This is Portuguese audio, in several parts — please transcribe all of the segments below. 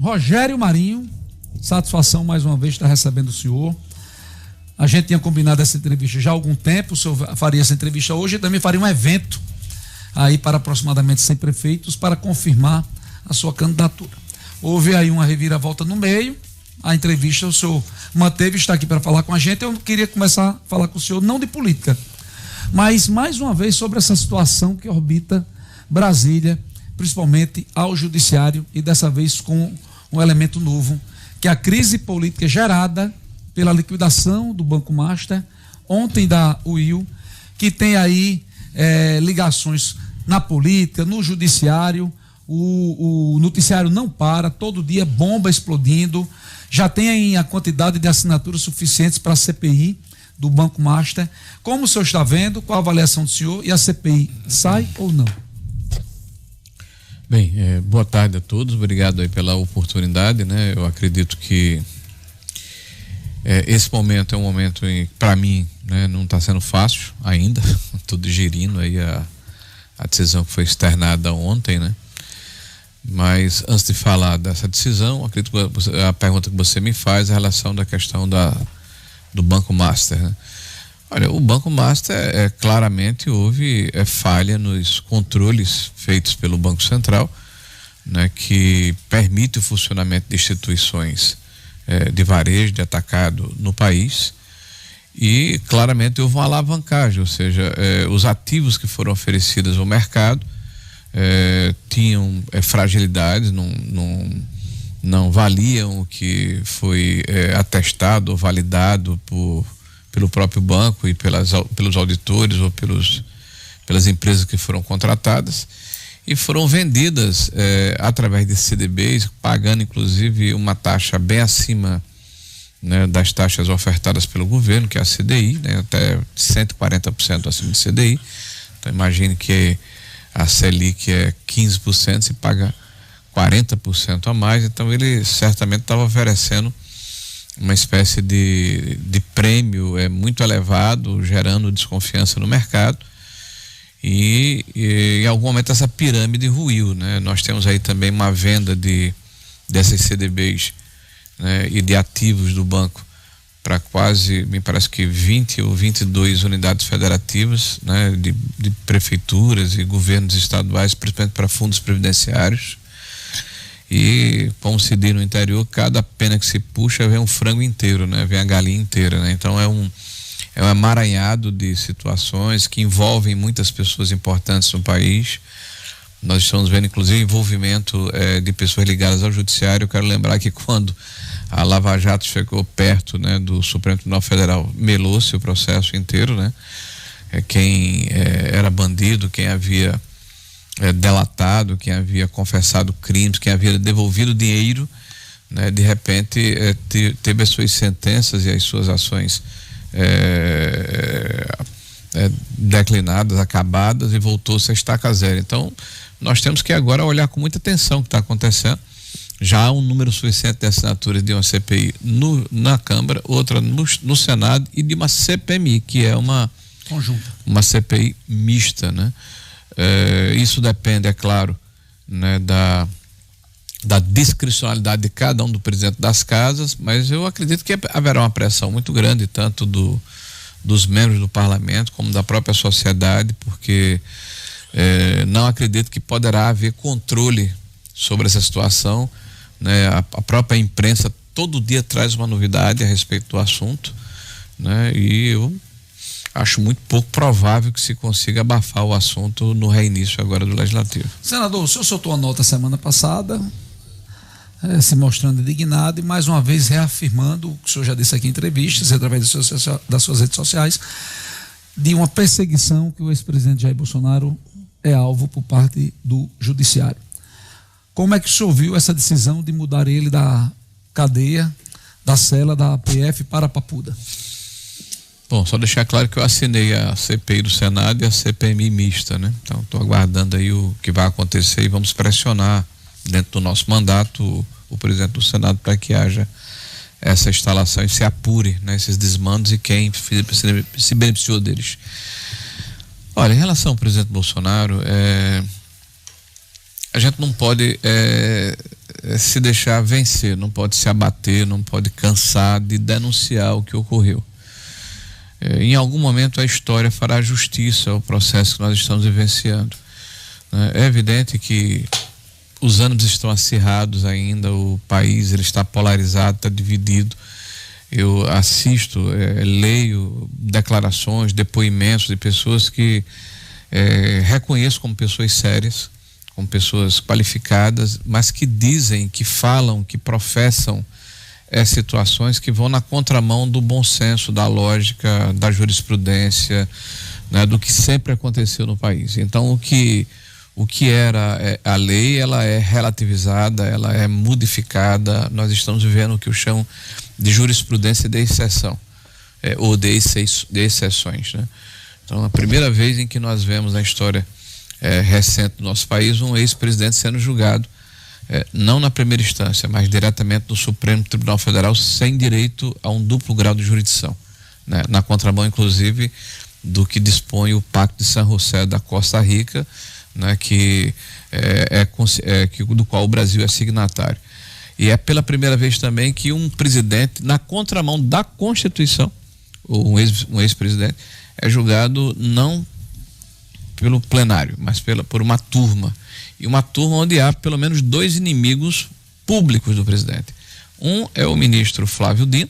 Rogério Marinho, satisfação mais uma vez estar recebendo o senhor. A gente tinha combinado essa entrevista já há algum tempo, o senhor faria essa entrevista hoje e também faria um evento aí para aproximadamente 100 prefeitos para confirmar a sua candidatura. Houve aí uma reviravolta no meio, a entrevista o senhor manteve, está aqui para falar com a gente. Eu queria começar a falar com o senhor, não de política, mas mais uma vez sobre essa situação que orbita Brasília, principalmente ao judiciário, e dessa vez com um elemento novo, que é a crise política gerada pela liquidação do Banco Master, ontem da UIL, que tem aí ligações na política, no judiciário. O noticiário não para, todo dia bomba explodindo. Já tem a quantidade de assinaturas suficientes para a CPI do Banco Master. Como o senhor está vendo? Qual a avaliação do senhor? E a CPI sai ou não? Bem, boa tarde a todos, obrigado aí pela oportunidade, né? Eu acredito que esse momento é um momento, para mim, né, não está sendo fácil ainda. Estou digerindo aí a decisão que foi externada ontem, né? Mas antes de falar dessa decisão, acredito que a pergunta que você me faz é a relação da questão do Banco Master, né? Olha, o Banco Master claramente houve falha nos controles feitos pelo Banco Central, né, que permite o funcionamento de instituições de varejo, de atacado no país, e claramente houve uma alavancagem, ou seja, os ativos que foram oferecidos ao mercado tinham fragilidades, não valiam o que foi atestado ou validado pelo próprio banco e pelos auditores ou pelas empresas que foram contratadas, e foram vendidas através de CDBs, pagando inclusive uma taxa bem acima, né, das taxas ofertadas pelo governo, que é a CDI, né, até 140% acima de CDI. Então imagine que a Selic é 15%, se paga 40% a mais. Então ele certamente estava oferecendo uma espécie de prêmio muito elevado, gerando desconfiança no mercado, e em algum momento essa pirâmide ruiu, né? Nós temos aí também uma venda dessas CDBs, né, e de ativos do banco para quase, me parece que 20 ou 22 unidades federativas, né, de prefeituras e governos estaduais, principalmente para fundos previdenciários. E, como se diz no interior, cada pena que se puxa vem um frango inteiro, né? Vem a galinha inteira, né? Então é um emaranhado de situações que envolvem muitas pessoas importantes no país. Nós estamos vendo inclusive envolvimento de pessoas ligadas ao judiciário. Eu quero lembrar que quando a Lava Jato chegou perto, né, do Supremo Tribunal Federal, melou-se o processo inteiro, né? Quem era bandido, quem havia delatado, quem havia confessado crimes, quem havia devolvido dinheiro, né, de repente teve as suas sentenças e as suas ações declinadas, acabadas, e voltou-se a estaca zero. Então nós temos que agora olhar com muita atenção o que está acontecendo. Já há um número suficiente de assinaturas de uma CPI na Câmara, outra no Senado, e de uma CPMI, que é uma CPI mista, né? Isso depende, é claro, né, da discricionalidade de cada um do presidente das casas, mas eu acredito que haverá uma pressão muito grande, tanto dos membros do parlamento como da própria sociedade, porque não acredito que poderá haver controle sobre essa situação, né? A própria imprensa todo dia traz uma novidade a respeito do assunto, né? E eu acho muito pouco provável que se consiga abafar o assunto no reinício agora do Legislativo. Senador, o senhor soltou a nota semana passada, se mostrando indignado e mais uma vez reafirmando o que o senhor já disse aqui em entrevistas, através das suas redes sociais, de uma perseguição que o ex-presidente Jair Bolsonaro é alvo por parte do judiciário. Como é que o senhor viu essa decisão de mudar ele da cadeia, da cela da PF para a Papuda? Bom, só deixar claro que eu assinei a CPI do Senado e a CPMI mista, né? Então estou aguardando aí o que vai acontecer e vamos pressionar dentro do nosso mandato o presidente do Senado para que haja essa instalação e se apure, né, esses desmandos e quem se beneficiou deles. Olha, em relação ao presidente Bolsonaro, a gente não pode se deixar vencer, não pode se abater, não pode cansar de denunciar o que ocorreu. Em algum momento a história fará justiça ao processo que nós estamos vivenciando. É evidente que os ânimos estão acirrados ainda, o país ele está polarizado, está dividido. Eu assisto, leio declarações, depoimentos de pessoas que reconheço como pessoas sérias, como pessoas qualificadas, mas que dizem, que falam, que professam situações que vão na contramão do bom senso, da lógica, da jurisprudência, né, do que sempre aconteceu no país. Então, o que era a lei, ela é relativizada, ela é modificada. Nós estamos vivendo o que eu chamo de jurisprudência de exceção, ou de exceções, né? Então, a primeira vez em que nós vemos na história recente do nosso país um ex-presidente sendo julgado, não na primeira instância, mas diretamente no Supremo Tribunal Federal, sem direito a um duplo grau de jurisdição, né? Na contramão, inclusive, do que dispõe o Pacto de San José da Costa Rica, né? Do qual o Brasil é signatário. E é pela primeira vez também que um presidente, na contramão da Constituição, ou um ex-presidente, é julgado não pelo plenário, mas por uma turma. E uma turma onde há pelo menos 2 inimigos públicos do presidente. Um é o ministro Flávio Dino,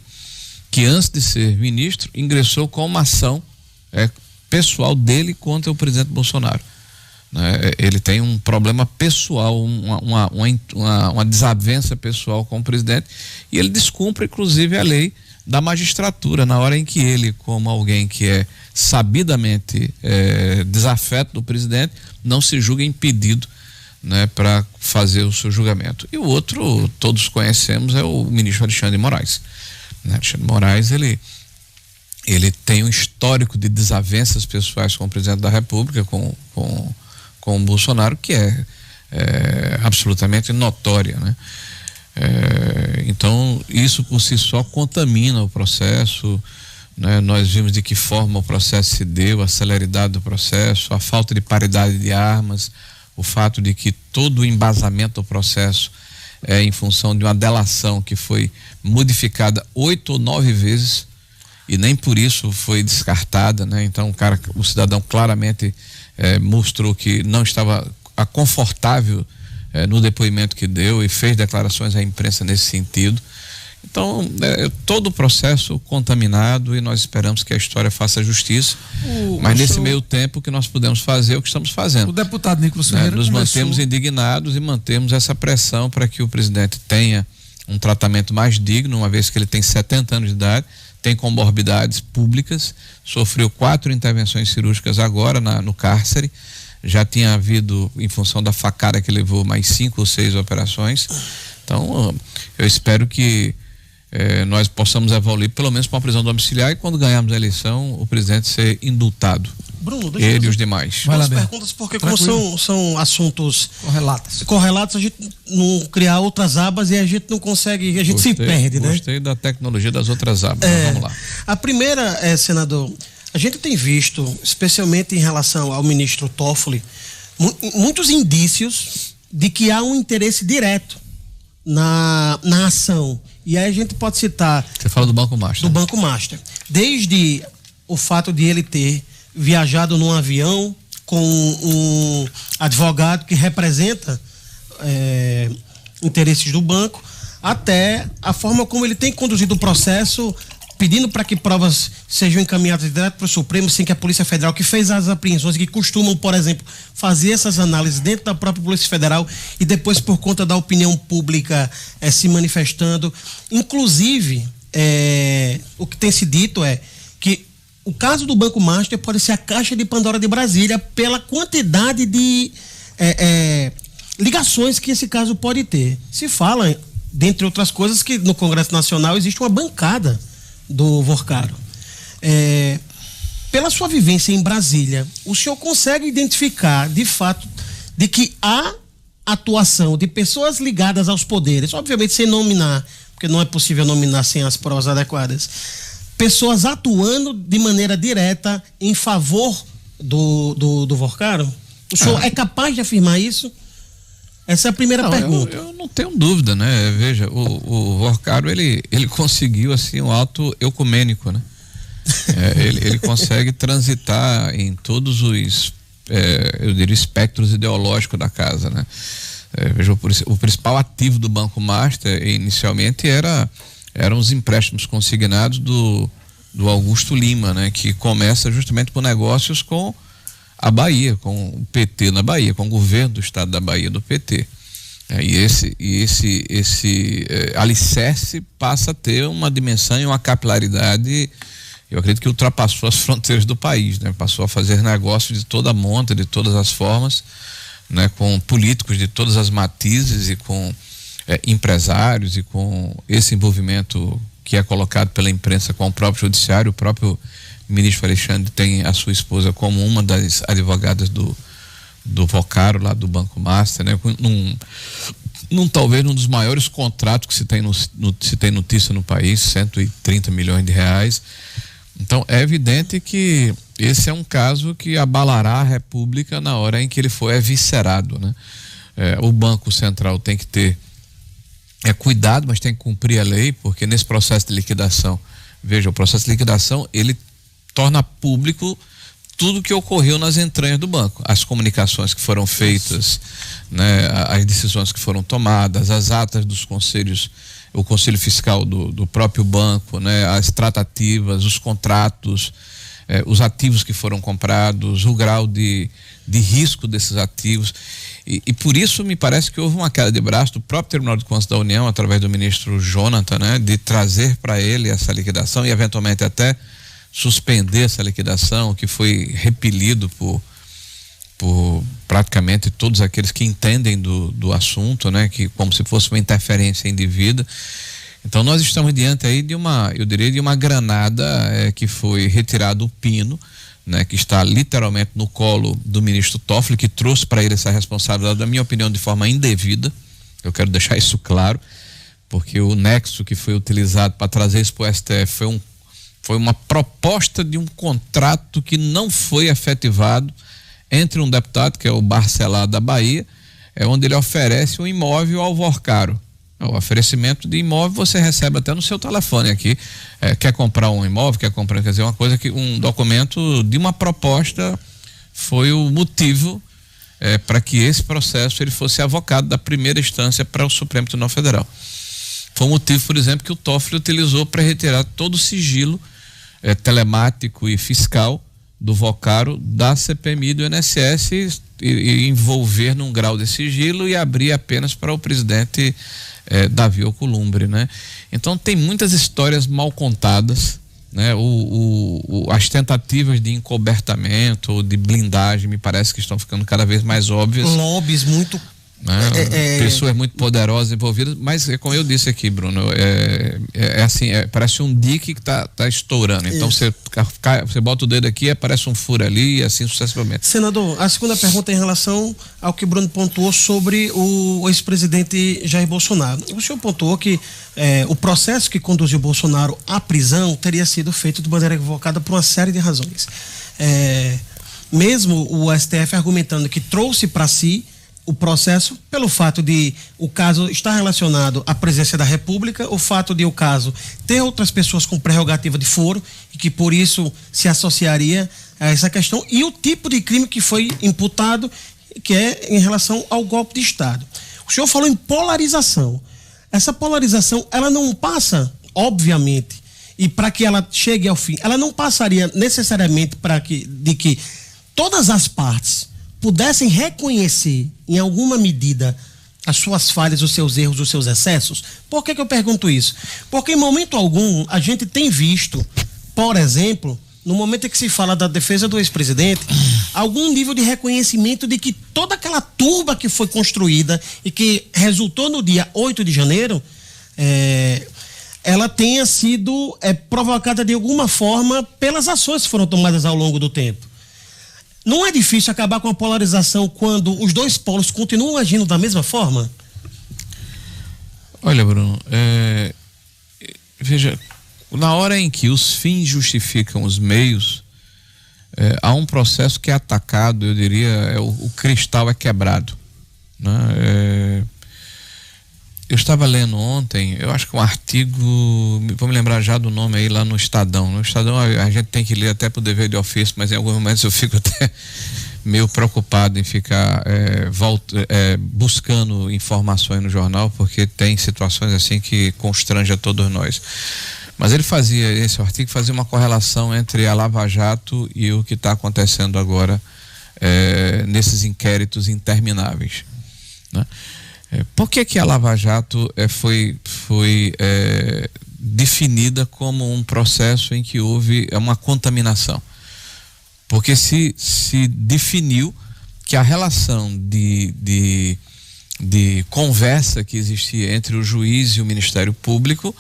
que antes de ser ministro, ingressou com uma ação pessoal dele contra o presidente Bolsonaro. Ele tem um problema pessoal, uma desavença pessoal com o presidente, e ele descumpre inclusive a lei da magistratura, na hora em que ele, como alguém que é sabidamente desafeto do presidente, não se julga impedido, né, para fazer o seu julgamento. E o outro, todos conhecemos, é o ministro Alexandre de Moraes. Alexandre de Moraes, ele tem um histórico de desavenças pessoais com o presidente da República, com o Bolsonaro, que é absolutamente notória, né? Então, isso por si só contamina o processo, né? Nós vimos de que forma o processo se deu, a celeridade do processo, a falta de paridade de armas, o fato de que todo o embasamento do processo é em função de uma delação que foi modificada 8 ou 9 vezes e nem por isso foi descartada, né? Então o cidadão claramente mostrou que não estava confortável no depoimento que deu e fez declarações à imprensa nesse sentido. Então, todo o processo contaminado, e nós esperamos que a história faça justiça, mas nesse meio tempo o que nós podemos fazer é o que estamos fazendo. O deputado Nicolas Ferreira nos mantemos indignados e mantemos essa pressão para que o presidente tenha um tratamento mais digno, uma vez que ele tem 70 anos de idade, tem comorbidades públicas, sofreu 4 intervenções cirúrgicas agora no cárcere, já tinha havido, em função da facada que levou, mais 5 ou 6 operações. Então, eu espero que nós possamos evoluir pelo menos para uma prisão domiciliar, e quando ganharmos a eleição, o presidente ser indultado. Bruno, ele e os demais. Duas perguntas, porque como são assuntos correlatos, a gente não criar outras abas e a gente não consegue, a gente se perde, né? Gostei da tecnologia das outras abas, vamos lá. A primeira, senador, a gente tem visto, especialmente em relação ao ministro Toffoli, muitos indícios de que há um interesse direto na ação. E aí a gente pode citar... Você fala do Banco Master. Do Banco Master. Desde o fato de ele ter viajado num avião com um advogado que representa interesses do banco, até a forma como ele tem conduzido o processo, pedindo para que provas sejam encaminhadas direto para o Supremo, sem que a Polícia Federal, que fez as apreensões, que costumam, por exemplo, fazer essas análises dentro da própria Polícia Federal e depois, por conta da opinião pública, se manifestando. Inclusive, o que tem se dito é que o caso do Banco Master pode ser a caixa de Pandora de Brasília pela quantidade de ligações que esse caso pode ter. Se fala, dentre outras coisas, que no Congresso Nacional existe uma bancada do Vorcaro. Pela sua vivência em Brasília, o senhor consegue identificar, de fato, de que há atuação de pessoas ligadas aos poderes, obviamente sem nominar, porque não é possível nominar sem as provas adequadas, pessoas atuando de maneira direta em favor do Vorcaro? O senhor é capaz de afirmar isso? Essa é a primeira pergunta. Eu não tenho dúvida, né? Veja, o Vocaro, ele conseguiu, assim, um ato ecumênico, né? Ele consegue transitar em todos os, eu diria, espectros ideológicos da casa, né? Veja, o principal ativo do Banco Master, inicialmente, eram os empréstimos consignados do Augusto Lima, né? Que começa justamente por negócios com a Bahia, com o PT na Bahia, com o governo do estado da Bahia, do PT. E esse alicerce passa a ter uma dimensão e uma capilaridade, eu acredito que ultrapassou as fronteiras do país, né? Passou a fazer negócio de toda a monta, de todas as formas, né? Com políticos de todas as matizes e com empresários e com esse envolvimento que é colocado pela imprensa com o próprio judiciário. O próprio ministro Alexandre tem a sua esposa como uma das advogadas do Vocaro, lá do Banco Master, né? Talvez um dos maiores contratos que se tem notícia no país, 130 milhões de reais. Então é evidente que esse é um caso que abalará a República na hora em que ele for eviscerado, né? O Banco Central tem que ter cuidado, mas tem que cumprir a lei, porque nesse processo de liquidação, veja, o processo de liquidação, ele torna público tudo que ocorreu nas entranhas do banco, as comunicações que foram feitas, né, as decisões que foram tomadas, as atas dos conselhos, o conselho fiscal do próprio banco, né, as tratativas, os contratos, os ativos que foram comprados, o grau de risco desses ativos. E por isso me parece que houve uma queda de braço do próprio Tribunal de Contas da União, através do ministro Jonathan, né, de trazer para ele essa liquidação e eventualmente até suspender essa liquidação, que foi repelido por praticamente todos aqueles que entendem do assunto, né, que como se fosse uma interferência indevida. Então nós estamos diante aí de uma granada que foi retirado o pino, né, que está literalmente no colo do ministro Toffoli, que trouxe para ele essa responsabilidade, na minha opinião, de forma indevida. Eu quero deixar isso claro, porque o nexo que foi utilizado para trazer isso para o STF foi uma proposta de um contrato que não foi efetivado entre um deputado, que é o Barcelar da Bahia, onde ele oferece um imóvel ao Vocaro. O oferecimento de imóvel você recebe até no seu telefone aqui. Quer comprar um imóvel, quer dizer, uma coisa que um documento de uma proposta foi o motivo para que esse processo ele fosse avocado da primeira instância para o Supremo Tribunal Federal. Foi o motivo, por exemplo, que o Toffoli utilizou para retirar todo o sigilo telemático e fiscal do Vocaro da CPMI e do INSS e envolver num grau de sigilo e abrir apenas para o presidente Davi Alcolumbre, né? Então tem muitas histórias mal contadas, né? As tentativas de encobertamento ou de blindagem me parece que estão ficando cada vez mais óbvias. Lobbies muito pessoas muito poderosas envolvidas, mas como eu disse aqui, Bruno, assim, parece um dique que tá estourando. Então você bota o dedo aqui, aparece um furo ali e assim sucessivamente. Senador, a segunda pergunta é em relação ao que o Bruno pontuou sobre o ex-presidente Jair Bolsonaro. O senhor pontuou que o processo que conduziu Bolsonaro à prisão teria sido feito de maneira equivocada por uma série de razões. Mesmo o STF argumentando que trouxe para si o processo pelo fato de o caso estar relacionado à presidência da República, o fato de o caso ter outras pessoas com prerrogativa de foro e que por isso se associaria a essa questão, e o tipo de crime que foi imputado, que é em relação ao golpe de Estado. O senhor falou em polarização. Essa polarização, ela não passa, obviamente, e para que ela chegue ao fim, ela não passaria necessariamente de que todas as partes pudessem reconhecer em alguma medida as suas falhas, os seus erros, os seus excessos. Por que eu pergunto isso? Porque em momento algum a gente tem visto, por exemplo, no momento em que se fala da defesa do ex-presidente, algum nível de reconhecimento de que toda aquela turba que foi construída e que resultou no dia 8 de janeiro, ela tenha sido provocada de alguma forma pelas ações que foram tomadas ao longo do tempo. Não é difícil acabar com a polarização quando os dois polos continuam agindo da mesma forma? Olha, Bruno, veja, na hora em que os fins justificam os meios, há um processo que é atacado, eu diria, o cristal é quebrado, né? Eu estava lendo ontem, eu acho que um artigo, vou me lembrar já do nome aí lá no Estadão. No Estadão a gente tem que ler até por dever de ofício, mas em alguns momentos eu fico até meio preocupado em ficar buscando informações no jornal, porque tem situações assim que constrangem a todos nós. Mas esse artigo fazia uma correlação entre a Lava Jato e o que está acontecendo agora nesses inquéritos intermináveis, né? Por que a Lava Jato foi definida como um processo em que houve uma contaminação? Porque se definiu que a relação de conversa que existia entre o juiz e o Ministério Público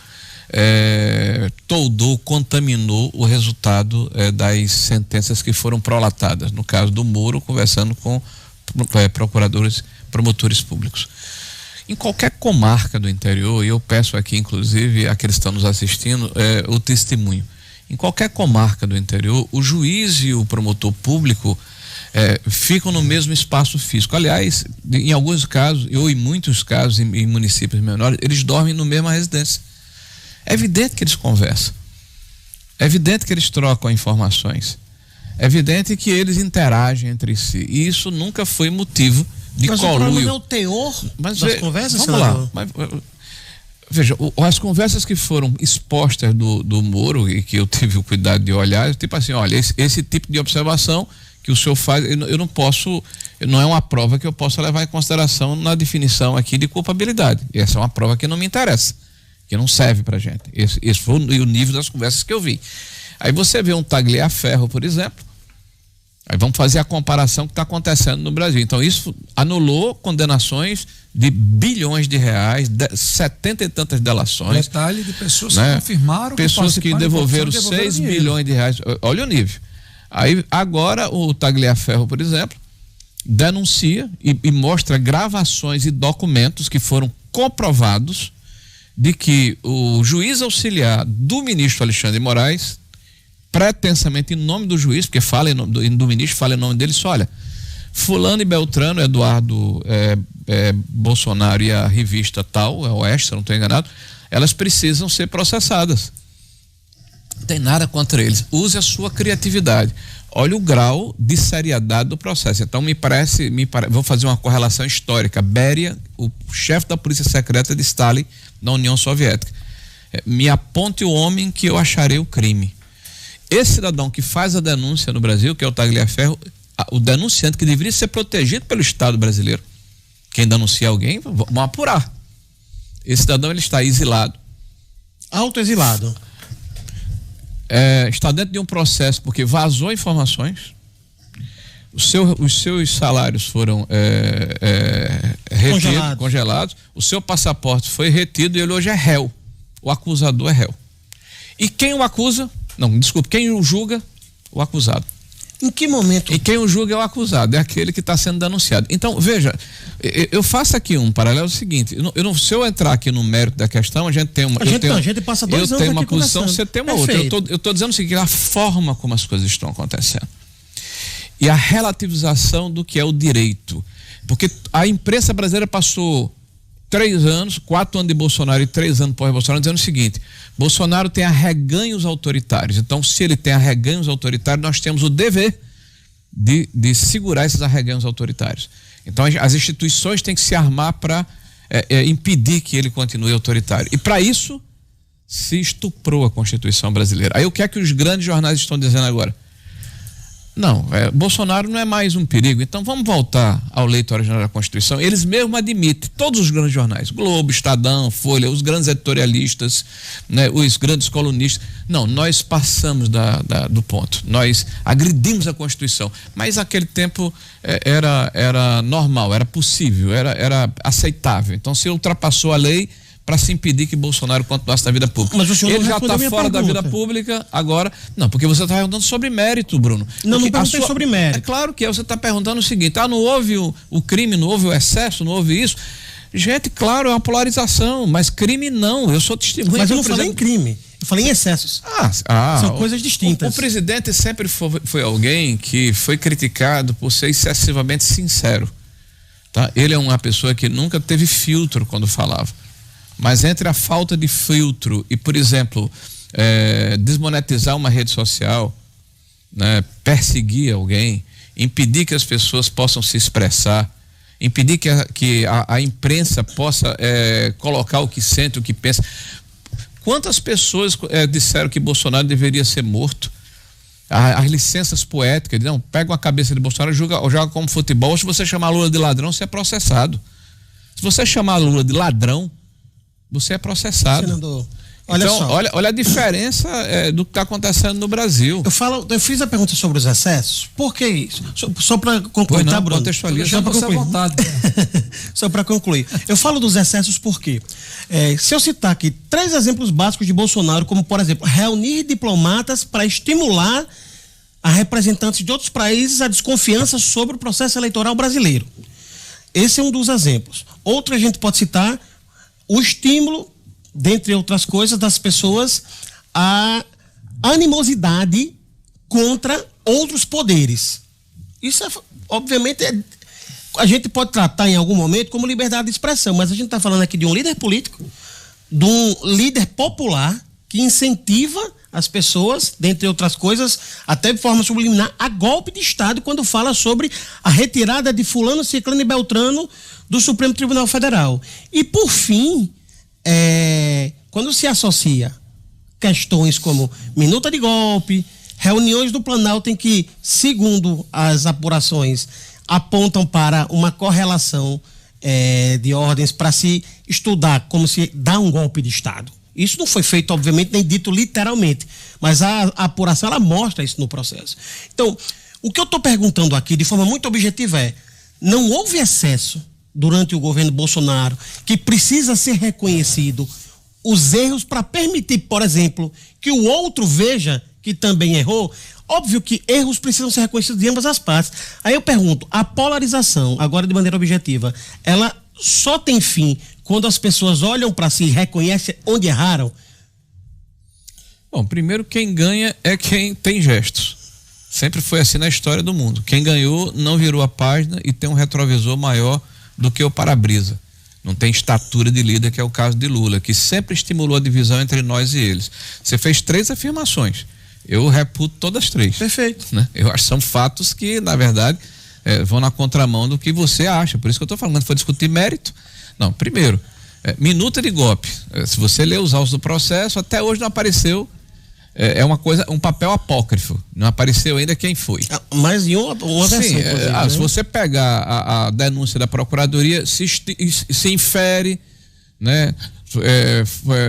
contaminou o resultado das sentenças que foram prolatadas. No caso do Moro, conversando com promotores públicos. Em qualquer comarca do interior, e eu peço aqui, inclusive, a que estão nos assistindo, o testemunho. Em qualquer comarca do interior, o juiz e o promotor público ficam no mesmo espaço físico. Aliás, em alguns casos, ou em muitos casos, em municípios menores, eles dormem na mesma residência. É evidente que eles conversam. É evidente que eles trocam informações. É evidente que eles interagem entre si. E isso nunca foi motivo de conluio. Mas o problema é o teor das conversas, vamos lá. Veja, as conversas que foram expostas do Moro e que eu tive o cuidado de olhar, tipo assim, olha, esse tipo de observação que o senhor faz, eu não posso, não é uma prova que eu possa levar em consideração na definição aqui de culpabilidade. Essa é uma prova que não me interessa, que não serve pra gente. Esse foi o nível das conversas que eu vi. Aí você vê um Tagliaferro, por exemplo. Aí vamos fazer a comparação que está acontecendo no Brasil. Então isso anulou condenações de bilhões de reais, 70 e tantas delações. Detalhe de pessoas que confirmaram, pessoas que devolveram 6 bilhões de reais. Olha o nível. Aí agora o Tagliaferro, por exemplo, denuncia e mostra gravações e documentos que foram comprovados de que o juiz auxiliar do ministro Alexandre de Moraes, pretensamente em nome do juiz, porque fala em nome do ministro, fala em nome dele, só olha, fulano e Beltrano, Eduardo Bolsonaro e a revista tal, é Oeste, se eu não estou enganado, elas precisam ser processadas. Não tem nada contra eles. Use a sua criatividade. Olha o grau de seriedade do processo. Então me parece, vou fazer uma correlação histórica. Beria, o chefe da polícia secreta de Stalin na União Soviética. Me aponte o homem que eu acharei o crime. Esse cidadão que faz a denúncia no Brasil, que é o Tagliaferro, o denunciante que deveria ser protegido pelo Estado brasileiro. Quem denuncia alguém, vamos apurar. Esse cidadão, ele está exilado. Autoexilado. Está dentro de um processo porque vazou informações. Os seus salários foram congelados. O seu passaporte foi retido e ele hoje é réu. O acusador é réu. E quem o acusa? Não, desculpe, quem o julga? O acusado. Em que momento? E quem o julga é o acusado, é aquele que está sendo denunciado. Então, veja, eu faço aqui um paralelo seguinte, se eu entrar aqui no mérito da questão, a gente tem uma... A gente passa 2 anos eu tenho uma aqui posição, você tem uma outra. Eu estou dizendo o seguinte, a forma como as coisas estão acontecendo. E a relativização do que é o direito. Porque a imprensa brasileira passou 3 anos, 4 anos de Bolsonaro e 3 anos pós-Bolsonaro, dizendo o seguinte: Bolsonaro tem arreganhos autoritários. Então, se ele tem arreganhos autoritários, nós temos o dever de segurar esses arreganhos autoritários. Então, as instituições têm que se armar para impedir que ele continue autoritário. E para isso, se estuprou a Constituição brasileira. Aí o que é que os grandes jornais estão dizendo agora? Não, Bolsonaro não é mais um perigo, então vamos voltar ao leito original da Constituição. Eles mesmos admitem, todos os grandes jornais, Globo, Estadão, Folha, os grandes editorialistas, né, os grandes colunistas, não, nós passamos do ponto, nós agredimos a Constituição, mas naquele tempo era normal, era possível, era aceitável. Então se ultrapassou a lei para se impedir que Bolsonaro continuasse na vida pública. Mas o senhor ele já está fora da vida pública agora. Não, porque você está perguntando sobre mérito, Bruno. Não perguntei sobre mérito. É claro que você está perguntando o seguinte: não houve o crime, não houve o excesso, não houve isso. Gente, claro, é uma polarização, mas crime não. Eu sou testemunha. Mas eu não falei em crime, eu falei em excessos. São coisas distintas. O presidente sempre foi alguém que foi criticado por ser excessivamente sincero. tá? Ele é uma pessoa que nunca teve filtro quando falava. Mas entre a falta de filtro e, por exemplo, desmonetizar uma rede social, né, perseguir alguém, impedir que as pessoas possam se expressar, impedir que a imprensa possa colocar o que sente, o que pensa. Quantas pessoas disseram que Bolsonaro deveria ser morto? As licenças poéticas, não, pega uma cabeça de Bolsonaro e joga como futebol. Se você chamar Lula de ladrão, você é processado. Se você chamar Lula de ladrão, você é processado. Senador, olha então, só. olha a diferença do que está acontecendo no Brasil. Eu fiz a pergunta sobre os excessos. Por que isso? Só para concluir, tá, Bruno? Só para concluir. Vontade. Só para concluir. Eu falo dos excessos porque, se eu citar aqui 3 exemplos básicos de Bolsonaro, como, por exemplo, reunir diplomatas para estimular a representantes de outros países a desconfiança sobre o processo eleitoral brasileiro. Esse é um dos exemplos. Outro a gente pode citar o estímulo, dentre outras coisas, das pessoas a animosidade contra outros poderes. Isso, obviamente, a gente pode tratar em algum momento como liberdade de expressão, mas a gente está falando aqui de um líder político, de um líder popular que incentiva as pessoas, dentre outras coisas, até de forma subliminar, a golpe de Estado quando fala sobre a retirada de fulano, ciclano e beltrano do Supremo Tribunal Federal. E, por fim, quando se associa questões como minuta de golpe, reuniões do Planalto em que, segundo as apurações, apontam para uma correlação de ordens para se estudar como se dá um golpe de Estado. Isso não foi feito, obviamente, nem dito literalmente, mas a apuração, ela mostra isso no processo. Então, o que eu estou perguntando aqui, de forma muito objetiva, não houve excesso durante o governo Bolsonaro que precisa ser reconhecido os erros para permitir, por exemplo, que o outro veja que também errou? Óbvio que erros precisam ser reconhecidos de ambas as partes. Aí eu pergunto, a polarização, agora de maneira objetiva, ela só tem fim quando as pessoas olham para si e reconhecem onde erraram? Bom, primeiro, quem ganha é quem tem gestos. Sempre foi assim na história do mundo. Quem ganhou não virou a página e tem um retrovisor maior do que o para-brisa. Não tem estatura de líder, que é o caso de Lula, que sempre estimulou a divisão entre nós e eles. Você fez 3 afirmações. Eu reputo todas as 3. Perfeito. Né? Eu acho que são fatos que, na verdade, vão na contramão do que você acha. Por isso que eu estou falando, foi discutir mérito. Não, primeiro, minuta de golpe. Se você ler os autos do processo, até hoje não apareceu. É uma coisa, um papel apócrifo. Não apareceu ainda quem foi. Mas em uma versão. Sim, se você pegar a denúncia da Procuradoria, se infere, né?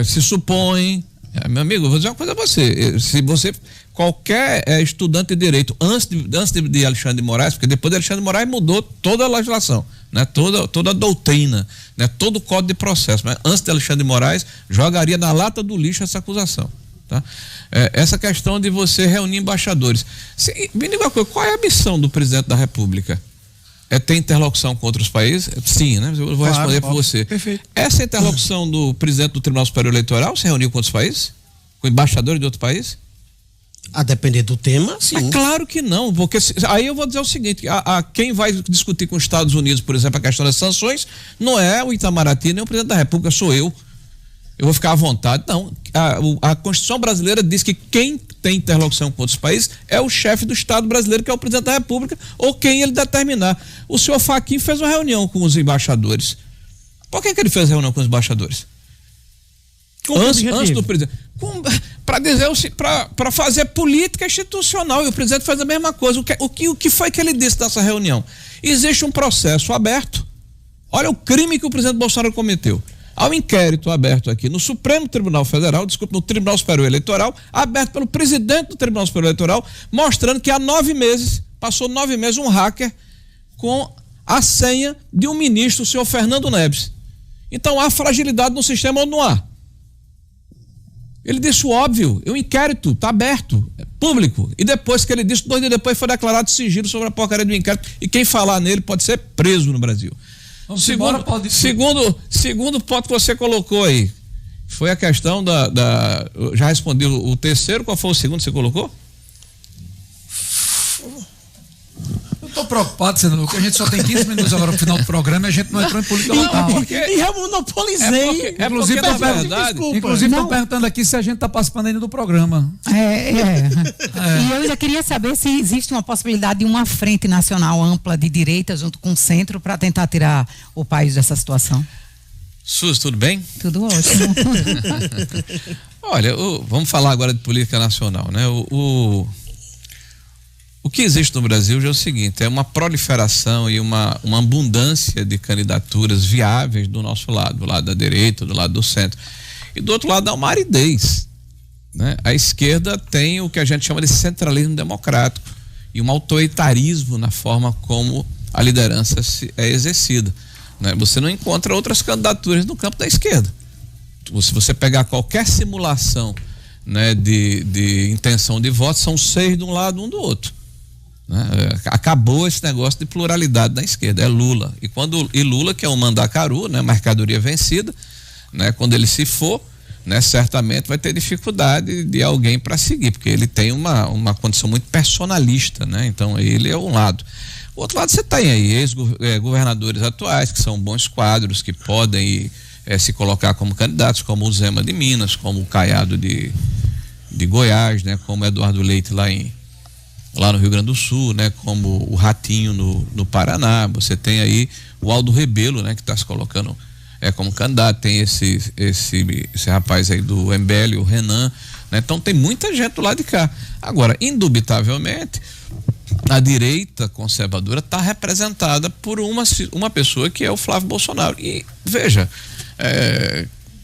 Se supõe. Meu amigo, eu vou dizer uma coisa a você. Se você, qualquer estudante de direito, antes de Alexandre de Moraes, porque depois de Alexandre de Moraes mudou toda a legislação, né? Toda a doutrina, né? Todo o código de processo. Mas antes de Alexandre de Moraes, jogaria na lata do lixo essa acusação. Tá? Essa questão de você reunir embaixadores. Me diga uma coisa, qual é a missão do presidente da República? É ter interlocução com outros países? Sim, né? Eu vou responder por você. Perfeito. Essa interlocução do presidente do Tribunal Superior Eleitoral se reuniu com outros países? Com embaixadores de outros países? A depender do tema, sim. É claro que não, porque aí eu vou dizer o seguinte, quem vai discutir com os Estados Unidos, por exemplo, a questão das sanções, não é o Itamaraty, nem o presidente da República, sou eu. Eu vou ficar à vontade. Não, a Constituição brasileira diz que quem tem interlocução com outros países é o chefe do Estado brasileiro, que é o presidente da República, ou quem ele determinar. O senhor Fachin fez uma reunião com os embaixadores. Por que ele fez a reunião com os embaixadores? Antes do presidente. Para fazer política institucional. E o presidente faz a mesma coisa. O que foi que ele disse nessa reunião? Existe um processo aberto. Olha o crime que o presidente Bolsonaro cometeu. Há um inquérito aberto aqui no Supremo Tribunal Federal, no Tribunal Superior Eleitoral, aberto pelo presidente do Tribunal Superior Eleitoral, mostrando que há 9 meses, passou 9 meses, um hacker com a senha de um ministro, o senhor Fernando Neves. Então há fragilidade no sistema ou não há? Ele disse o óbvio, o inquérito está aberto, é público. E depois que ele disse, 2 dias depois foi declarado sigilo sobre a porcaria do inquérito. E quem falar nele pode ser preso no Brasil. Segundo ponto que você colocou aí, foi a questão já respondi o terceiro, qual foi o segundo que você colocou? tô preocupado, senador, que a gente só tem 15 minutos agora no final do programa e a gente não entrou em política local. E eu monopolizei. Inclusive, estão perguntando aqui se a gente está participando ainda do programa. E eu ainda queria saber se existe uma possibilidade de uma frente nacional ampla de direita junto com o centro para tentar tirar o país dessa situação. Sus, tudo bem? Tudo ótimo. Olha, vamos falar agora de política nacional, né? O que existe no Brasil já é o seguinte, é uma proliferação e uma abundância de candidaturas viáveis do nosso lado, do lado da direita, do lado do centro. E do outro lado há uma aridez, né? A esquerda tem o que a gente chama de centralismo democrático e um autoritarismo na forma como a liderança é exercida, né? Você não encontra outras candidaturas no campo da esquerda. Se você pegar qualquer simulação, né, de intenção de voto, são 6 de um lado, 1 do outro, né? Acabou esse negócio de pluralidade na esquerda, é Lula. E Lula, que é um mandacaru, né, mercadoria vencida, né, quando ele se for, né, certamente vai ter dificuldade de alguém para seguir, porque ele tem uma condição muito personalista, né? Então ele é um lado. O outro lado você tem aí ex-governadores atuais, que são bons quadros, que podem se colocar como candidatos, como o Zema de Minas, como o Caiado de Goiás, né? Como o Eduardo Leite lá no Rio Grande do Sul, né? Como o Ratinho no Paraná. Você tem aí o Aldo Rebelo, né? Que está se colocando como candidato. Tem esse rapaz aí do MBL, o Renan, né? Então tem muita gente do lado de cá. Agora, indubitavelmente, a direita conservadora está representada por uma pessoa que é o Flávio Bolsonaro. E veja,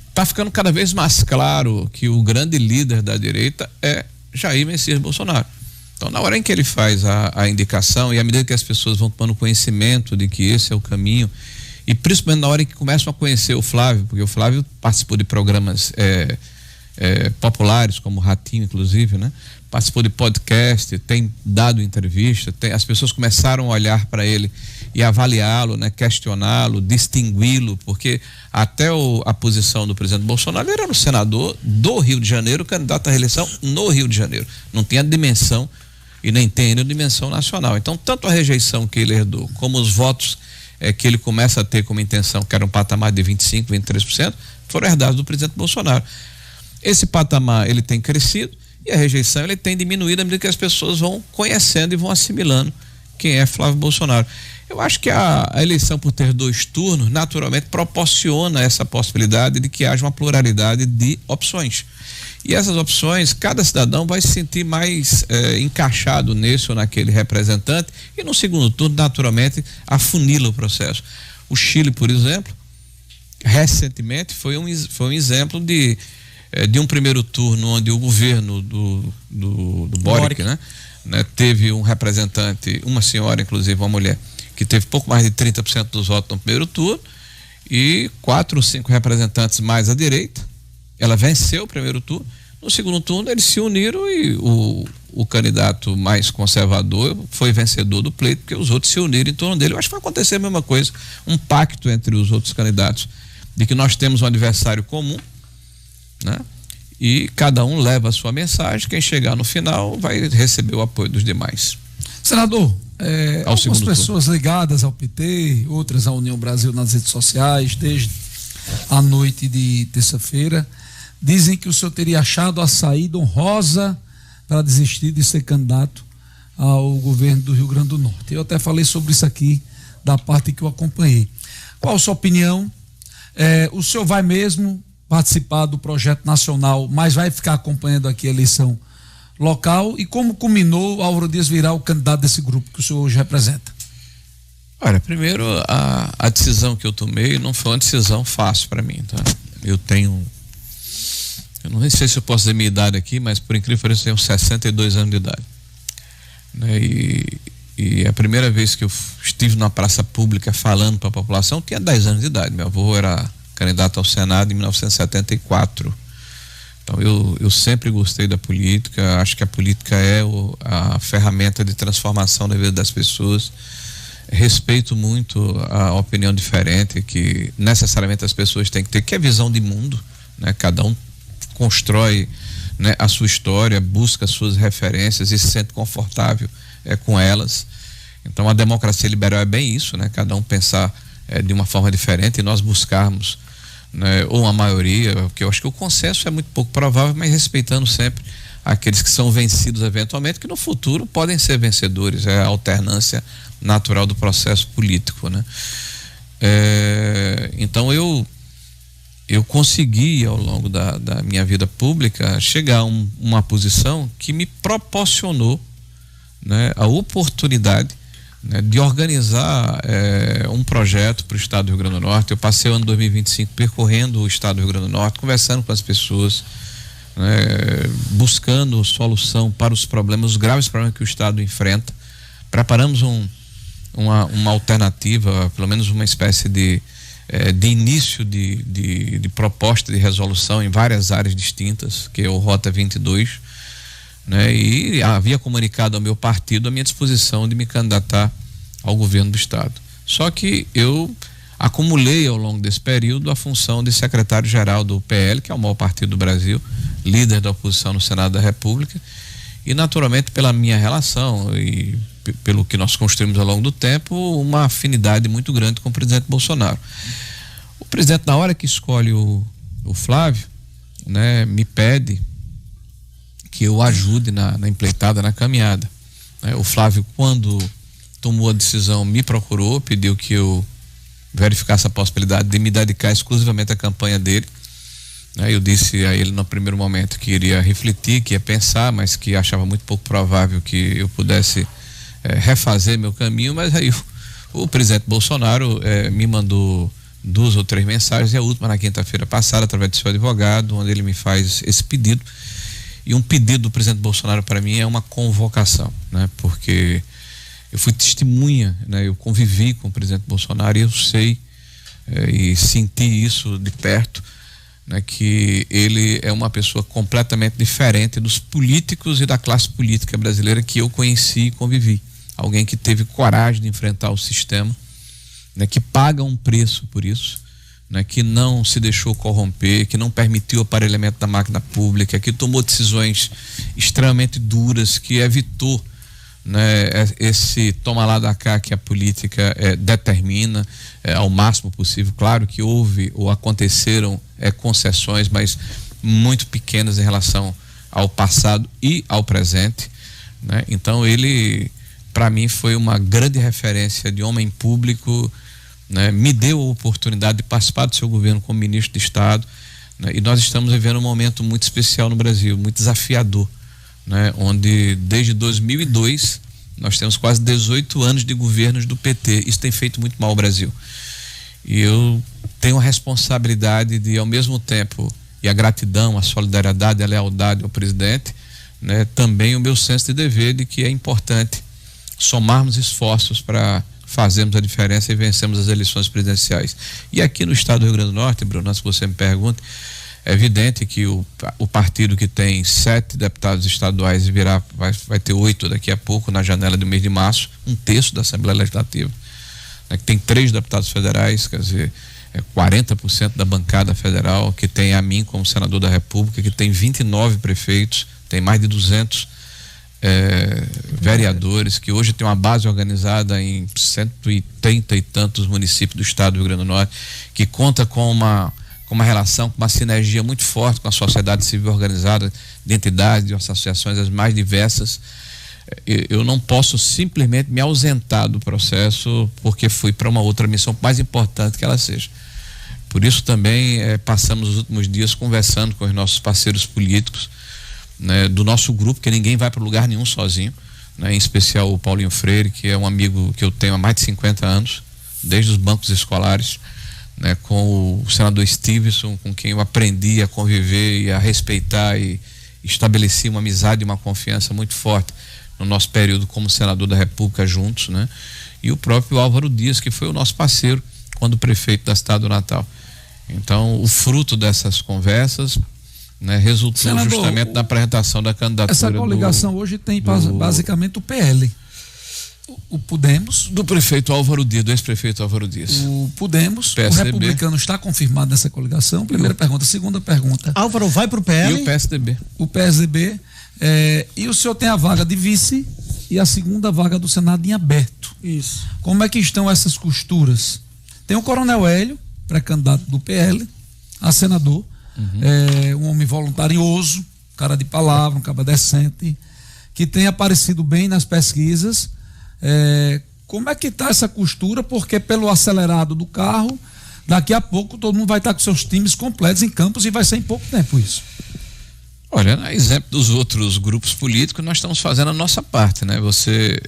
está ficando cada vez mais claro que o grande líder da direita é Jair Messias Bolsonaro. Então, na hora em que ele faz a indicação e à medida que as pessoas vão tomando conhecimento de que esse é o caminho, e principalmente na hora em que começam a conhecer o Flávio, porque o Flávio participou de programas populares, como o Ratinho, inclusive, né? Participou de podcast, tem dado entrevista, as pessoas começaram a olhar para ele e avaliá-lo, né? Questioná-lo, distingui-lo, porque até a posição do presidente Bolsonaro, ele era um senador do Rio de Janeiro, candidato à reeleição no Rio de Janeiro, não tinha dimensão e nem tem ainda dimensão nacional. Então, tanto a rejeição que ele herdou, como os votos que ele começa a ter como intenção, que era um patamar de 25%, 23%, foram herdados do presidente Bolsonaro. Esse patamar, ele tem crescido, e a rejeição ele tem diminuído à medida que as pessoas vão conhecendo e vão assimilando quem é Flávio Bolsonaro. Eu acho que a eleição, por ter 2 turnos, naturalmente proporciona essa possibilidade de que haja uma pluralidade de opções. E essas opções, cada cidadão vai se sentir mais encaixado nesse ou naquele representante, e no segundo turno, naturalmente, afunila o processo. O Chile, por exemplo, recentemente foi um exemplo de um primeiro turno onde o governo do Boric, né, teve um representante, uma senhora, inclusive uma mulher, que teve pouco mais de 30% dos votos no primeiro turno, e 4 ou 5 representantes mais à direita. Ela venceu o primeiro turno. No segundo turno eles se uniram e o candidato mais conservador foi vencedor do pleito, porque os outros se uniram em torno dele. Eu acho que vai acontecer a mesma coisa, um pacto entre os outros candidatos, de que nós temos um adversário comum, né? E cada um leva a sua mensagem, quem chegar no final vai receber o apoio dos demais. Senador, algumas pessoas ligadas ao PT, outras à União Brasil nas redes sociais, desde a noite de terça-feira, dizem que o senhor teria achado a saída honrosa para desistir de ser candidato ao governo do Rio Grande do Norte. Eu até falei sobre isso aqui, da parte que eu acompanhei. Qual a sua opinião? O senhor vai mesmo participar do projeto nacional, mas vai ficar acompanhando aqui a eleição local? E como culminou Álvaro Dias virar o candidato desse grupo que o senhor hoje representa? Olha, primeiro, a decisão que eu tomei não foi uma decisão fácil para mim, tá? Eu não sei se eu posso dizer minha idade aqui, mas por incrível que pareça, eu tenho 62 anos de idade, né? E a primeira vez que eu estive na praça pública falando para a população, eu tinha 10 anos de idade. Meu avô era candidato ao Senado em 1974. Então eu sempre gostei da política, acho que a política é a ferramenta de transformação da vida das pessoas. Respeito muito a opinião diferente que necessariamente as pessoas têm que ter, que é visão de mundo, né? Cada um constrói, né, a sua história, busca as suas referências e se sente confortável com elas. Então a democracia liberal é bem isso, né? Cada um pensar de uma forma diferente e nós buscarmos, né, ou uma maioria, porque eu acho que o consenso é muito pouco provável, mas respeitando sempre aqueles que são vencidos eventualmente, que no futuro podem ser vencedores, é a alternância natural do processo político, né? Então eu consegui ao longo da minha vida pública chegar a uma posição que me proporcionou, né, a oportunidade, né, de organizar um projeto para o estado do Rio Grande do Norte. Eu passei o ano 2025 percorrendo o estado do Rio Grande do Norte, conversando com as pessoas, né, buscando solução para os graves problemas que o estado enfrenta. Preparamos uma alternativa, pelo menos uma espécie de início de proposta de resolução em várias áreas distintas, que é o Rota 22, né? E havia comunicado ao meu partido a minha disposição de me candidatar ao governo do estado. Só que eu acumulei ao longo desse período a função de secretário-geral do PL, que é o maior partido do Brasil, líder da oposição no Senado da República, e naturalmente pela minha relação e pelo que nós construímos ao longo do tempo, uma afinidade muito grande com o presidente Bolsonaro. O presidente, na hora que escolhe o Flávio, né, me pede que eu ajude na empreitada, na caminhada. O Flávio, quando tomou a decisão, me procurou, pediu que eu verificasse a possibilidade de me dedicar exclusivamente à campanha dele. Eu disse a ele no primeiro momento que iria refletir, que ia pensar, mas que achava muito pouco provável que eu pudesse refazer meu caminho. Mas aí o presidente Bolsonaro me mandou 2 ou 3 mensagens, e a última na quinta-feira passada, através do seu advogado, onde ele me faz esse pedido. E um pedido do presidente Bolsonaro para mim é uma convocação, né? Porque eu fui testemunha, né? Eu convivi com o presidente Bolsonaro e eu sei e senti isso de perto, né? Que ele é uma pessoa completamente diferente dos políticos e da classe política brasileira que eu conheci e convivi. Alguém que teve coragem de enfrentar o sistema, né? Que paga um preço por isso, né, que não se deixou corromper, que não permitiu o aparelhamento da máquina pública, que tomou decisões extremamente duras, que evitou, né, esse toma lá da cá que a política determina ao máximo possível. Claro que houve ou aconteceram concessões, mas muito pequenas em relação ao passado e ao presente, né? Então ele, para mim, foi uma grande referência de homem público, né? Me deu a oportunidade de participar do seu governo como ministro de Estado, né? E nós estamos vivendo um momento muito especial no Brasil, muito desafiador, né? Onde desde 2002 nós temos quase 18 anos de governos do PT. Isso tem feito muito mal ao Brasil, e eu tenho a responsabilidade de, ao mesmo tempo, e a gratidão, a solidariedade, a lealdade ao presidente, né? Também o meu senso de dever de que é importante somarmos esforços para fazemos a diferença e vencemos as eleições presidenciais. E aqui no estado do Rio Grande do Norte, Bruno, se você me pergunta, é evidente que o partido que tem 7 deputados estaduais e vai ter 8 daqui a pouco, na janela do mês de março, 1/3 da Assembleia Legislativa, né, que tem 3 deputados federais, quer dizer, 40% da bancada federal, que tem a mim como senador da República, que tem 29 prefeitos, tem mais de 200 vereadores, que hoje tem uma base organizada em 130 e tantos municípios do estado do Rio Grande do Norte, que conta com uma relação, com uma sinergia muito forte com a sociedade civil organizada, de entidades, de associações as mais diversas. Eu não posso simplesmente me ausentar do processo porque fui para uma outra missão, mais importante que ela seja. Por isso também passamos os últimos dias conversando com os nossos parceiros políticos, né, do nosso grupo, que ninguém vai para lugar nenhum sozinho, né, em especial o Paulinho Freire, que é um amigo que eu tenho há mais de 50 anos, desde os bancos escolares, né, com o senador Stevenson, com quem eu aprendi a conviver e a respeitar, e estabeleci uma amizade e uma confiança muito forte no nosso período como senador da República juntos, né, e o próprio Álvaro Dias, que foi o nosso parceiro quando prefeito da cidade do Natal. Então, o fruto dessas conversas, né, resultou, senador, justamente na apresentação da candidatura. Essa coligação hoje tem basicamente o PL, o Podemos, do prefeito Álvaro Dias, do ex-prefeito Álvaro Dias, o Podemos, PSDB. O Republicano está confirmado nessa coligação. Primeira pergunta. Segunda pergunta, Álvaro vai para o PL e o PSDB. O PSDB, e o senhor tem a vaga de vice e a segunda vaga do Senado em aberto. Isso. Como é que estão essas costuras? Tem o Coronel Hélio, pré-candidato do PL, a senador, um homem voluntarioso, cara de palavra, um cara decente, que tem aparecido bem nas pesquisas. Como é que está essa costura? Porque pelo acelerado do carro, daqui a pouco todo mundo vai estar com seus times completos em campos e vai ser em pouco tempo isso. Olha, a exemplo dos outros grupos políticos, nós estamos fazendo a nossa parte, né? Você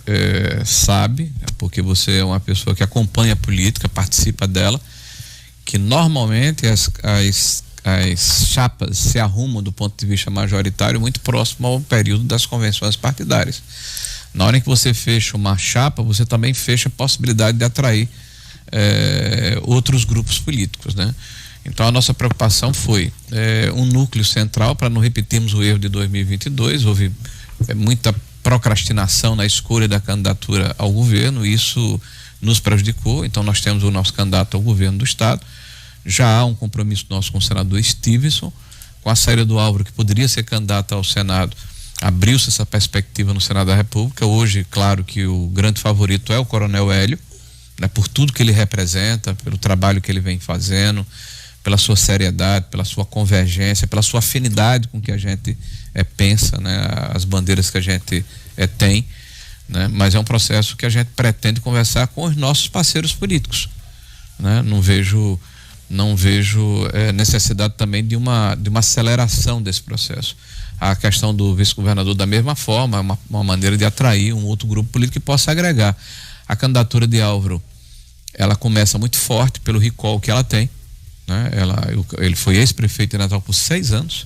sabe, porque você é uma pessoa que acompanha a política, participa dela, que normalmente as chapas se arrumam do ponto de vista majoritário muito próximo ao período das convenções partidárias. Na hora em que você fecha uma chapa, você também fecha a possibilidade de atrair outros grupos políticos, né? Então a nossa preocupação foi um núcleo central para não repetirmos o erro de 2022. Houve muita procrastinação na escolha da candidatura ao governo, e isso nos prejudicou. Então nós temos o nosso candidato ao governo do estado. Já há um compromisso nosso com o senador Stevenson, com a saída do Álvaro, que poderia ser candidato ao Senado. Abriu-se essa perspectiva no Senado da República. Hoje, claro que o grande favorito é o Coronel Hélio, né, por tudo que ele representa, pelo trabalho que ele vem fazendo, pela sua seriedade, pela sua convergência, pela sua afinidade com o que a gente pensa, né, as bandeiras que a gente tem, né, mas é um processo que a gente pretende conversar com os nossos parceiros políticos, né? Não vejo necessidade também de uma aceleração desse processo. A questão do vice-governador, da mesma forma, é uma maneira de atrair um outro grupo político que possa agregar. A candidatura de Álvaro, ela começa muito forte pelo recall que ela tem, né? Ele foi ex-prefeito de Natal por 6 anos,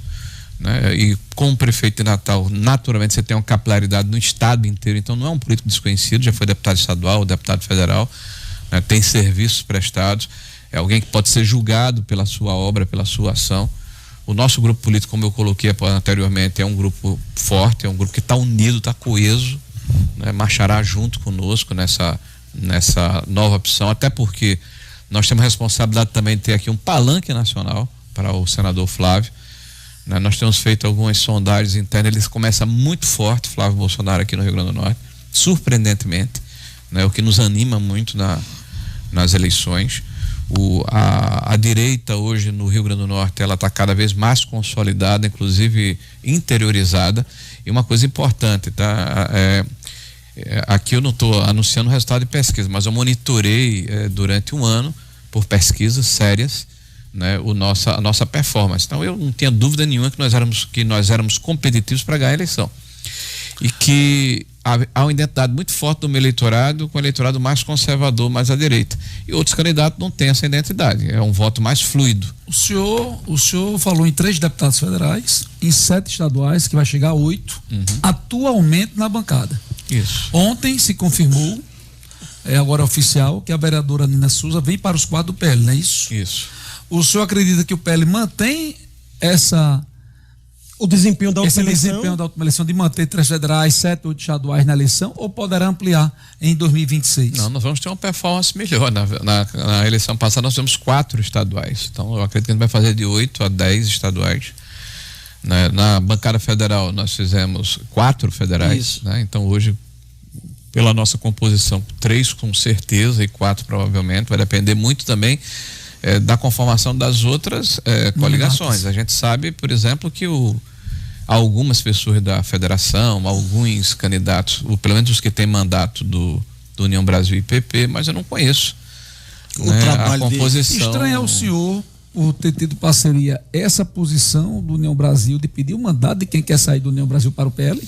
né? E como prefeito de Natal, naturalmente você tem uma capilaridade no estado inteiro, então não é um político desconhecido, já foi deputado estadual, deputado federal, né? Tem serviços prestados, é alguém que pode ser julgado pela sua obra, pela sua ação. O nosso grupo político, como eu coloquei anteriormente, é um grupo forte, é um grupo que está unido, está coeso, né? Marchará junto conosco nessa nova opção, até porque nós temos a responsabilidade também de ter aqui um palanque nacional para o senador Flávio, né? Nós temos feito algumas sondagens internas, ele começa muito forte, Flávio Bolsonaro, aqui no Rio Grande do Norte, surpreendentemente, né? O que nos anima muito nas eleições. A direita hoje no Rio Grande do Norte, ela está cada vez mais consolidada, inclusive interiorizada. E uma coisa importante, tá? Aqui eu não estou anunciando o resultado de pesquisa, mas eu monitorei durante um ano, por pesquisas sérias, né, a nossa performance. Então eu não tinha dúvida nenhuma que nós éramos competitivos para ganhar a eleição. E que há uma identidade muito forte do meu eleitorado, com o eleitorado mais conservador, mais à direita. E outros candidatos não têm essa identidade. É um voto mais fluido. O senhor falou em 3 deputados federais, em 7 estaduais, que vai chegar a 8, atualmente na bancada. Isso. Ontem se confirmou, agora é oficial, que a vereadora Nina Souza vem para os quadros do PL, não é isso? Isso. O senhor acredita que o PL mantém o desempenho da última eleição? Desempenho da última eleição de manter 3 federais, 7, 8 estaduais na eleição, ou poderá ampliar em 2026? Não, nós vamos ter uma performance melhor. Na eleição passada nós tivemos 4 estaduais, então eu acredito que a gente vai fazer de 8 a 10 estaduais. Na bancada federal nós fizemos 4 federais, né? Então hoje, pela nossa composição, 3 com certeza e 4 provavelmente, vai depender muito também da conformação das outras coligações. A gente sabe, por exemplo, que algumas pessoas da federação, alguns candidatos, ou pelo menos os que têm mandato do União Brasil e PP, mas eu não conheço a composição. Estranho ao senhor por ter tido parceria essa posição do União Brasil de pedir o mandato de quem quer sair do União Brasil para o PL?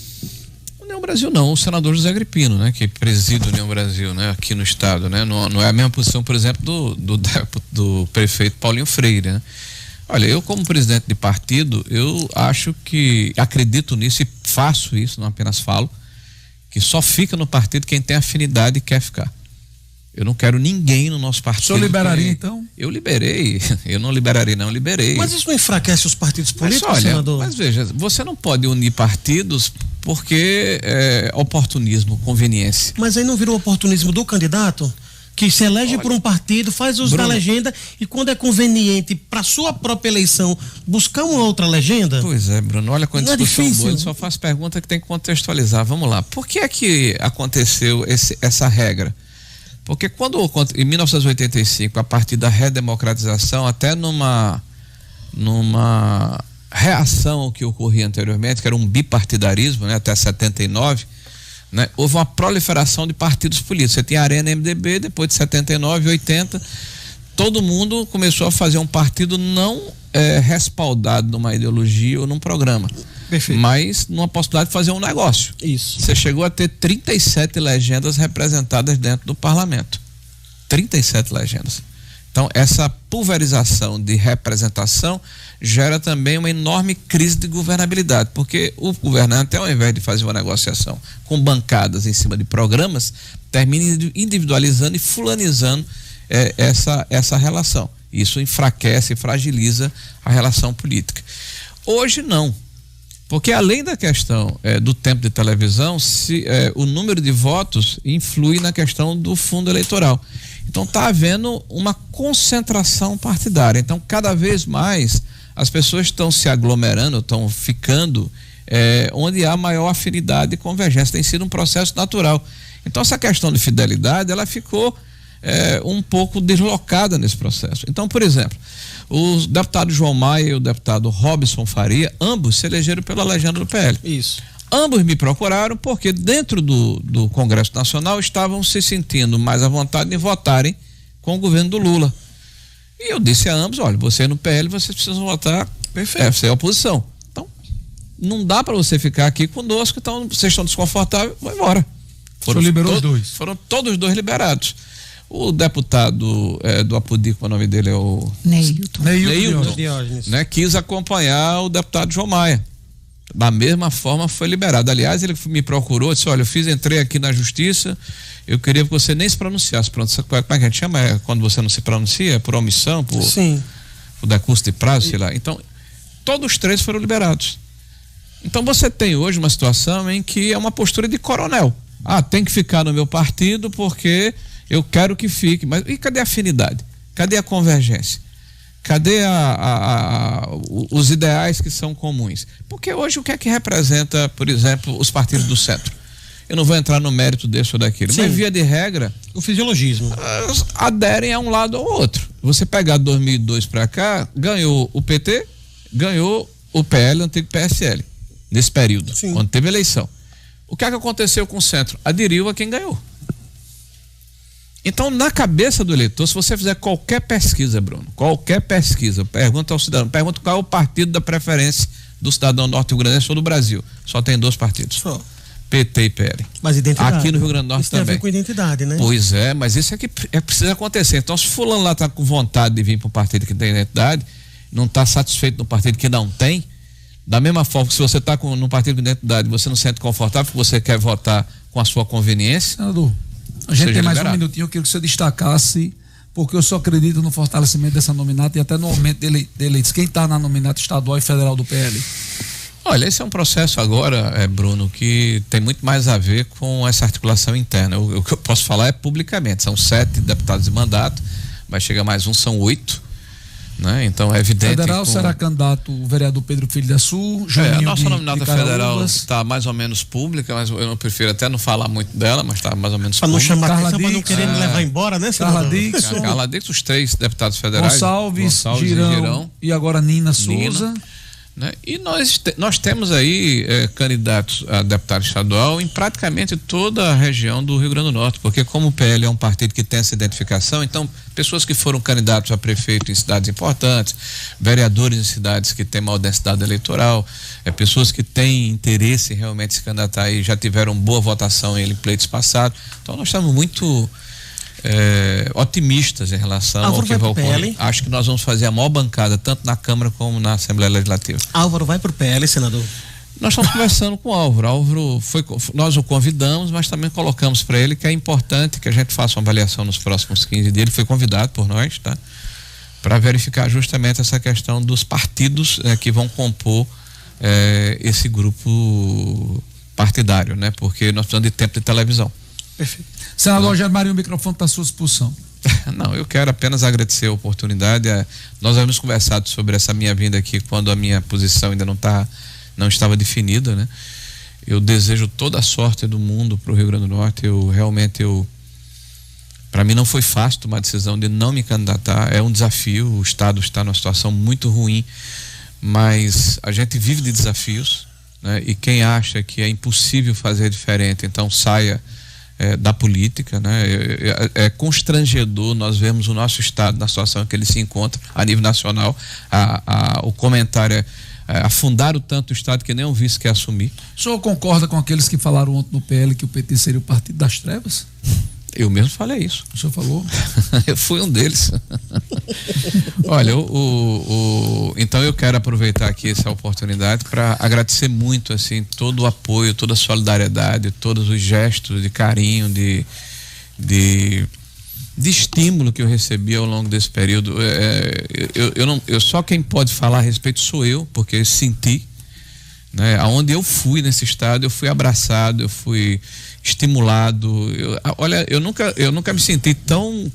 União Brasil não, o senador José Agripino, né, que preside a União Brasil, né, aqui no estado, né, não é a mesma posição, por exemplo, do prefeito Paulinho Freire, né. Olha, eu como presidente de partido, eu acredito nisso e faço isso, não apenas falo, que só fica no partido quem tem afinidade e quer ficar. Eu não quero ninguém no nosso partido. O senhor liberaria então? Eu liberei, eu não liberaria não, liberei. Mas isso não enfraquece os partidos políticos, olha, senador? Mas veja, você não pode unir partidos porque é oportunismo, conveniência. Mas aí não virou oportunismo do candidato? Que se elege por um partido, faz uso da legenda e quando é conveniente para sua própria eleição buscar uma outra legenda? Pois é, Bruno, olha quando a discussão boa, eu só faço pergunta que tem que contextualizar. Vamos lá, por que é que aconteceu essa regra? Porque em 1985, a partir da redemocratização, até numa reação ao que ocorria anteriormente, que era um bipartidarismo, né, até 79, né, houve uma proliferação de partidos políticos. Você tinha a Arena MDB, depois de 79, 80, todo mundo começou a fazer um partido não respaldado numa ideologia ou num programa. Perfeito. Mas numa possibilidade de fazer um negócio. Isso. Você chegou a ter 37 legendas representadas dentro do parlamento. 37 legendas. Então, essa pulverização de representação gera também uma enorme crise de governabilidade, porque o governante, ao invés de fazer uma negociação com bancadas em cima de programas, termina individualizando e fulanizando essa relação. Isso enfraquece e fragiliza a relação política. Hoje não, porque além da questão do tempo de televisão, o número de votos influi na questão do fundo eleitoral. Então está havendo uma concentração partidária. Então cada vez mais as pessoas estão se aglomerando, estão ficando onde há maior afinidade e convergência. Tem sido um processo natural. Então essa questão de fidelidade, ela ficou um pouco deslocada nesse processo. Então, por exemplo, o deputado João Maia e o deputado Robson Faria, ambos se elegeram pela legenda do PL. Isso. Ambos me procuraram porque dentro do Congresso Nacional estavam se sentindo mais à vontade de votarem com o governo do Lula. E eu disse a ambos, olha, você no PL, vocês precisam votar, você é oposição. Então, não dá para você ficar aqui conosco, então vocês estão desconfortáveis, vão embora. Liberou os dois. Foram todos os dois liberados. O deputado do Apudico, o nome dele é o Neilton, né, quis acompanhar o deputado João Maia. Da mesma forma foi liberado. Aliás, ele me procurou, disse, olha, entrei aqui na justiça, eu queria que você nem se pronunciasse. Como é que a gente chama? Quando você não se pronuncia? Por omissão? Por decurso de prazo, sei lá. Então, todos os três foram liberados. Então você tem hoje uma situação em que é uma postura de coronel. Tem que ficar no meu partido porque eu quero que fique. Mas e cadê a afinidade? Cadê a convergência? Cadê os ideais que são comuns? Porque hoje o que é que representa, por exemplo, os partidos do centro? Eu não vou entrar no mérito desse ou daquele, mas via de regra, o fisiologismo, aderem a um lado ou outro. Você pegar 2002 para cá, ganhou o PT, ganhou o PL, antigo PSL, nesse período, quando teve eleição. O que é que aconteceu com o centro? Aderiu a quem ganhou. Então, na cabeça do eleitor, se você fizer qualquer pesquisa, Bruno, pergunta ao cidadão, pergunta qual é o partido da preferência do cidadão norte-rio-grandense ou do Brasil. Só tem 2 partidos. PT e PL. Mas identidade. Aqui no Rio Grande do Norte isso também. Tem a ver com identidade, né? Pois é, mas isso é que precisa acontecer. Então, se fulano lá está com vontade de vir para um partido que tem identidade, não está satisfeito no partido que não tem, da mesma forma que se você está num partido com identidade, você não se sente confortável porque você quer votar com a sua conveniência. Senador, a gente tem mais um minutinho, eu queria que você destacasse, porque eu só acredito no fortalecimento dessa nominata e até no aumento de eleitos. Quem está na nominata estadual e federal do PL? Olha, esse é um processo agora, Bruno, que tem muito mais a ver com essa articulação interna. O que eu posso falar é publicamente. São 7 deputados de mandato, vai chegar mais um, são 8. Né? Então é evidente. Federal será candidato o vereador Pedro Filho da Sul. A nossa nominata federal está mais ou menos pública, mas eu não prefiro até não falar muito dela, mas está mais ou menos pública. Para não chamar Carla atenção, para não querer me levar embora, né, Carla Dixon. Carla Dixon, os 3 deputados federais. Gonçalves Girão e agora Nina Souza. Né? E nós temos aí candidatos a deputado estadual em praticamente toda a região do Rio Grande do Norte, porque como o PL é um partido que tem essa identificação, então pessoas que foram candidatos a prefeito em cidades importantes, vereadores em cidades que têm maior densidade eleitoral, pessoas que têm interesse em realmente se candidatar e já tiveram boa votação em pleitos passados. Então nós estamos muito otimistas em relação ao que vai ocorrer. Acho que nós vamos fazer a maior bancada, tanto na Câmara como na Assembleia Legislativa. Álvaro vai para o PL, senador? Nós estamos conversando com o Álvaro. Nós o convidamos, mas também colocamos para ele que é importante que a gente faça uma avaliação nos próximos 15 dias. Ele foi convidado por nós, tá? Para verificar justamente essa questão dos partidos que vão compor esse grupo partidário, né? Porque nós precisamos de tempo de televisão. Perfeito. Senador Jair Marinho, o microfone está à sua disposição. Não, eu quero apenas agradecer a oportunidade. Nós havíamos conversado sobre essa minha vinda aqui quando a minha posição ainda não estava definida, né? Eu desejo toda a sorte do mundo para o Rio Grande do Norte. Eu Para mim não foi fácil tomar a decisão de não me candidatar, é um desafio, o Estado está numa situação muito ruim, mas a gente vive de desafios, né? E quem acha que é impossível fazer diferente, então saia da política, né? É constrangedor nós vemos o nosso Estado na situação em que ele se encontra a nível nacional. O comentário afundaram tanto o Estado que nem um vice quer assumir. O senhor concorda com aqueles que falaram ontem no PL que o PT seria o partido das trevas? Eu mesmo falei isso. O senhor falou? Eu fui um deles. Olha, então eu quero aproveitar aqui essa oportunidade para agradecer muito assim todo o apoio, toda a solidariedade, todos os gestos de carinho, de estímulo que eu recebi ao longo desse período. Eu só quem pode falar a respeito sou eu, porque eu senti, né? Aonde eu fui nesse estado, eu fui abraçado, eu fui estimulado. Eu nunca me senti tão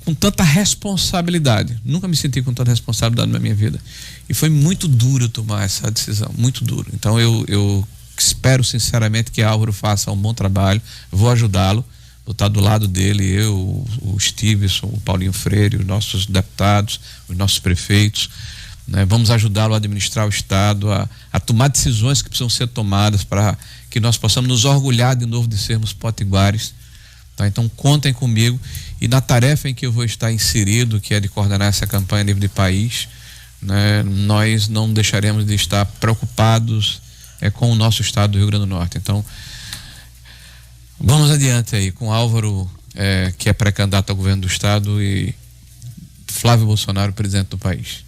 com tanta responsabilidade. Nunca me senti com tanta responsabilidade na minha vida. E foi muito duro tomar essa decisão, muito duro. Então eu espero sinceramente que Álvaro faça um bom trabalho. Vou ajudá-lo, vou estar do lado dele, o Stevenson, o Paulinho Freire, os nossos deputados, os nossos prefeitos, né? Vamos ajudá-lo a administrar o Estado, a tomar decisões que precisam ser tomadas para que nós possamos nos orgulhar de novo de sermos potiguares, tá? Então contem comigo, e na tarefa em que eu vou estar inserido, que é de coordenar essa campanha a nível de país, né? Nós não deixaremos de estar preocupados com o nosso Estado do Rio Grande do Norte. Então vamos adiante aí com Álvaro, que é pré-candidato ao governo do Estado, e Flávio Bolsonaro, presidente do país.